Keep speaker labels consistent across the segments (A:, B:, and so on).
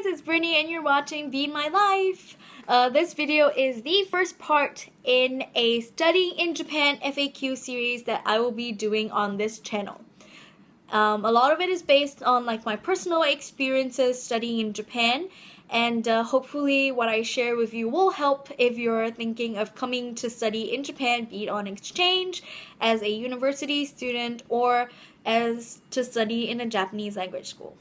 A: it's Brittany and you're watching Be My Life. This video is the first part in a Studying in Japan FAQ series that I will be doing on this channel. A lot of it is based on my personal experiences studying in Japan, and hopefully what I share with you will help if you're thinking of coming to study in Japan, be it on exchange, as a university student, or as to study in a Japanese language school.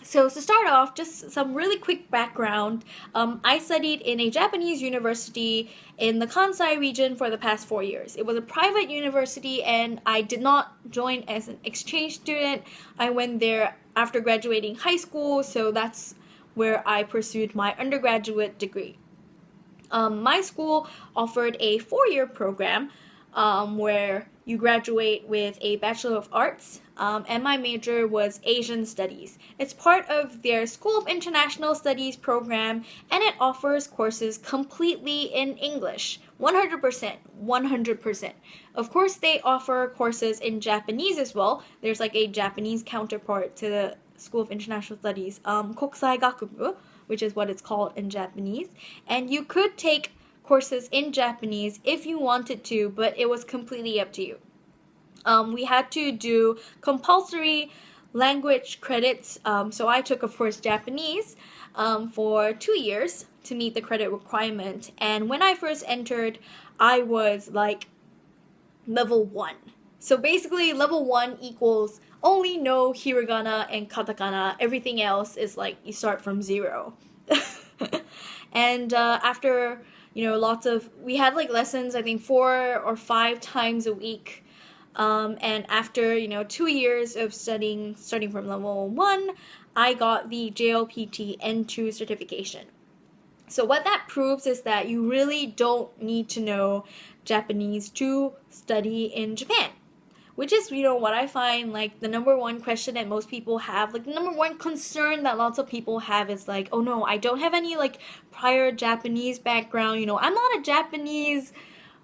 A: So to start off, just some really quick background. I studied in a Japanese university in the Kansai region for the past 4 years. It was a private university and I did not join as an exchange student. I went there after graduating high school, so that's where I pursued my undergraduate degree. My school offered a 4-year program where you graduate with a Bachelor of Arts, and my major was Asian Studies. It's part of their School of International Studies program, and it offers courses completely in English, 100%. Of course, they offer courses in Japanese as well. There's a Japanese counterpart to the School of International Studies, Kokusai Gakubu, which is what it's called in Japanese, and you could take courses in Japanese if you wanted to, but it was completely up to you. We had to do compulsory language credits, so I took, of course, Japanese for 2 years to meet the credit requirement, and when I first entered, I was level 1. So basically, level 1 equals only know hiragana and katakana. Everything else is you start from 0. And after we had lessons, I think 4 or 5 times a week. And after 2 years of studying, starting from level 1, I got the JLPT N2 certification. So what that proves is that you really don't need to know Japanese to study in Japan. Which is, what I find the number one question that most people have, the number one concern that lots of people have is oh no, I don't have any prior Japanese background, I'm not a Japanese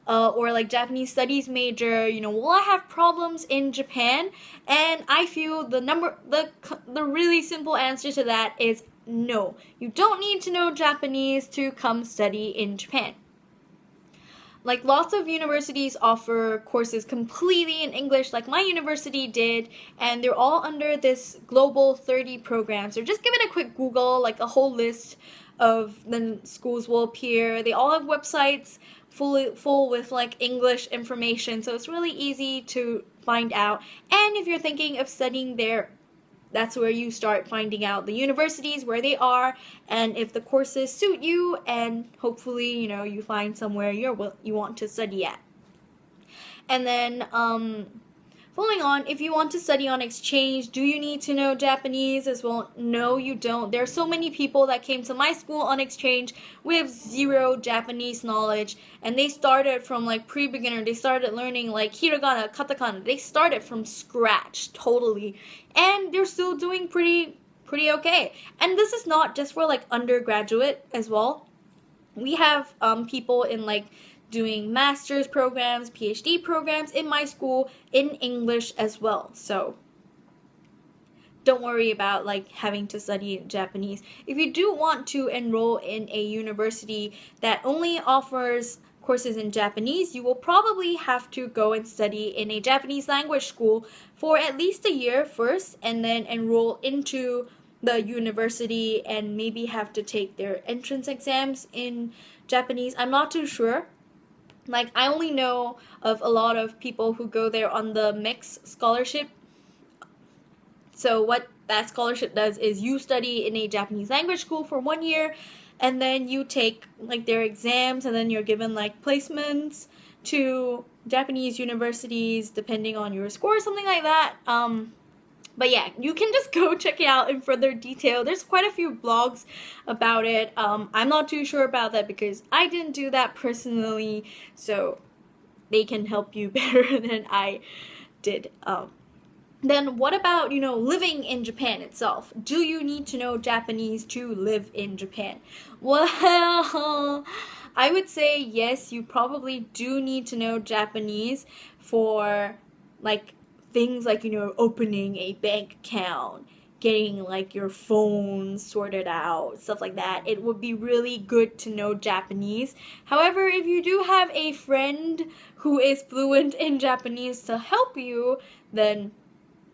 A: or Japanese studies major, will I have problems in Japan? And I feel the really simple answer to that is no. You don't need to know Japanese to come study in Japan. Lots of universities offer courses completely in English, like my university did, and they're all under this Global 30 program. So just give it a quick Google, a whole list of the schools will appear. They all have websites full with English information, so it's really easy to find out. And if you're thinking of studying there, that's where you start finding out the universities, where they are, and if the courses suit you, and hopefully, you find somewhere you want to study at. And then, following on, if you want to study on exchange, do you need to know Japanese as well? No, you don't. There are so many people that came to my school on exchange with 0 Japanese knowledge, and they started from pre-beginner. They started learning hiragana, katakana. They started from scratch, totally, and they're still doing pretty okay. And this is not just for undergraduate as well. We have people in doing master's programs, PhD programs in my school in English as well. So don't worry about having to study in Japanese. If you do want to enroll in a university that only offers courses in Japanese, you will probably have to go and study in a Japanese language school for at least a year first, and then enroll into the university and maybe have to take their entrance exams in Japanese. I'm not too sure. I only know of a lot of people who go there on the mixed scholarship. So what that scholarship does is you study in a Japanese language school for 1 year, and then you take their exams, and then you're given placements to Japanese universities depending on your score, something like that. But yeah, you can just go check it out in further detail. There's quite a few blogs about it. I'm not too sure about that because I didn't do that personally, so they can help you better than I did. Then what about, living in Japan itself? Do you need to know Japanese to live in Japan? Well, I would say yes, you probably do need to know Japanese for things opening a bank account, getting like your phone sorted out, stuff like that. It would be really good to know Japanese. However, if you do have a friend who is fluent in Japanese to help you, then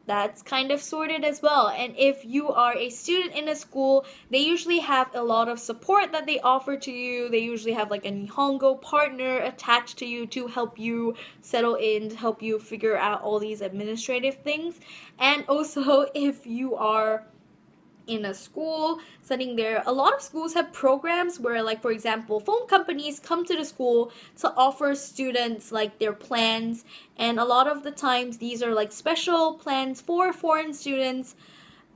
A: that's kind of sorted as well. And if you are a student in a school, they usually have a lot of support that they offer to you. They usually have like a Nihongo partner attached to you to help you settle in, to help you figure out all these administrative things. And also, if you are in a school studying there, a lot of schools have programs where, like, for example, phone companies come to the school to offer students like their plans, and a lot of the times these are like special plans for foreign students,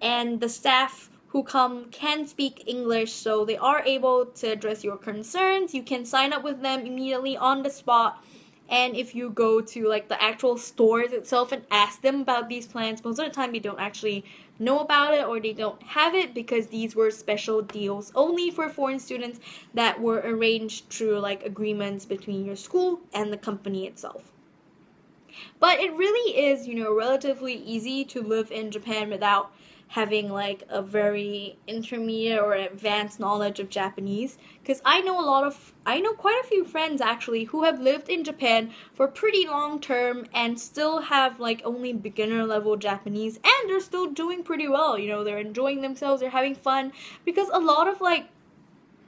A: and the staff who come can speak English, so they are able to address your concerns. You can sign up with them immediately on the spot. And if you go to like the actual stores itself and ask them about these plans, most of the time they don't actually know about it, or they don't have it, because these were special deals only for foreign students that were arranged through like agreements between your school and the company itself. But it really is, relatively easy to live in Japan without having like a very intermediate or advanced knowledge of Japanese, because I know quite a few friends actually who have lived in Japan for pretty long term and still have like only beginner level Japanese, and they're still doing pretty well. They're enjoying themselves, they're having fun, because a lot of like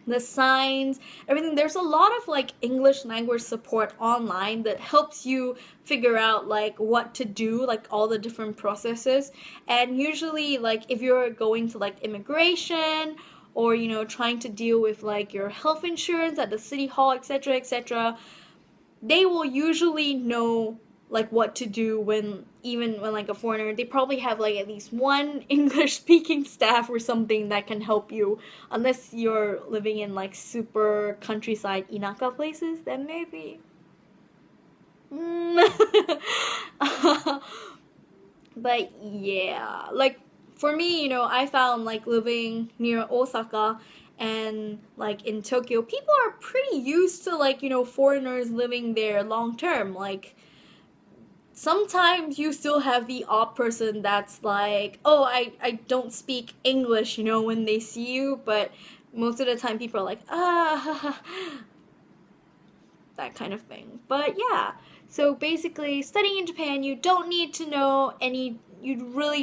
A: the signs, everything, there's a lot of like English language support online that helps you figure out like what to do, like all the different processes. And usually, like if you're going to like immigration, or trying to deal with like your health insurance at the city hall, etc., etc., they will usually know like what to do when like a foreigner, they probably have like at least one English speaking staff or something that can help you, unless you're living in like super countryside inaka places, then maybe. But yeah, like for me, I found like living near Osaka and like in Tokyo, people are pretty used to like, foreigners living there long term. Like sometimes you still have the odd person that's like, oh, I don't speak English, when they see you, but most of the time people are like, that kind of thing. But yeah, so basically studying in Japan, you really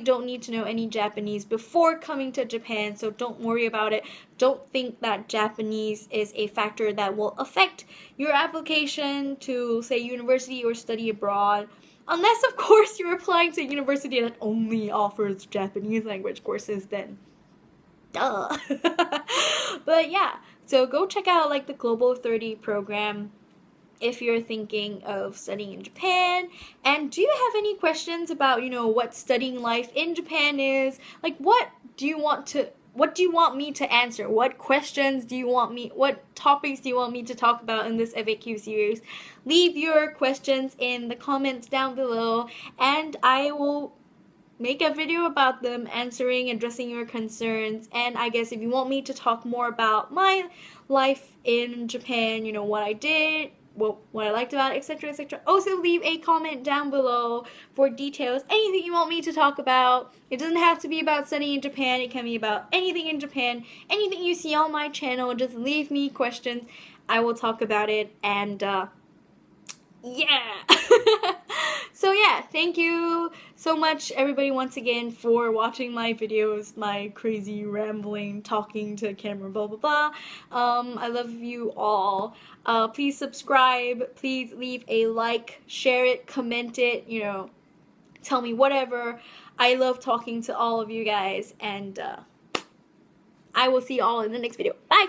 A: don't need to know any Japanese before coming to Japan, so don't worry about it. Don't think that Japanese is a factor that will affect your application to, say, university or study abroad. Unless, of course, you're applying to a university that only offers Japanese language courses, then duh. But yeah, so go check out like the Global 30 program if you're thinking of studying in Japan. And do you have any questions about, what studying life in Japan is? Like, what do you want me to answer? What topics do you want me to talk about in this FAQ series? Leave your questions in the comments down below, and I will make a video about them, addressing your concerns. And I guess if you want me to talk more about my life in Japan, what I did, what I liked about it, etc., etc., also leave a comment down below for details. Anything you want me to talk about. It doesn't have to be about studying in Japan. It can be about anything in Japan. Anything you see on my channel, just leave me questions. I will talk about it. And yeah. So yeah, thank you so much everybody once again for watching my videos, my crazy rambling, talking to camera, blah blah blah. I love you all. Please subscribe, please leave a like, share it, comment it, tell me whatever. I love talking to all of you guys, and I will see you all in the next video. Bye!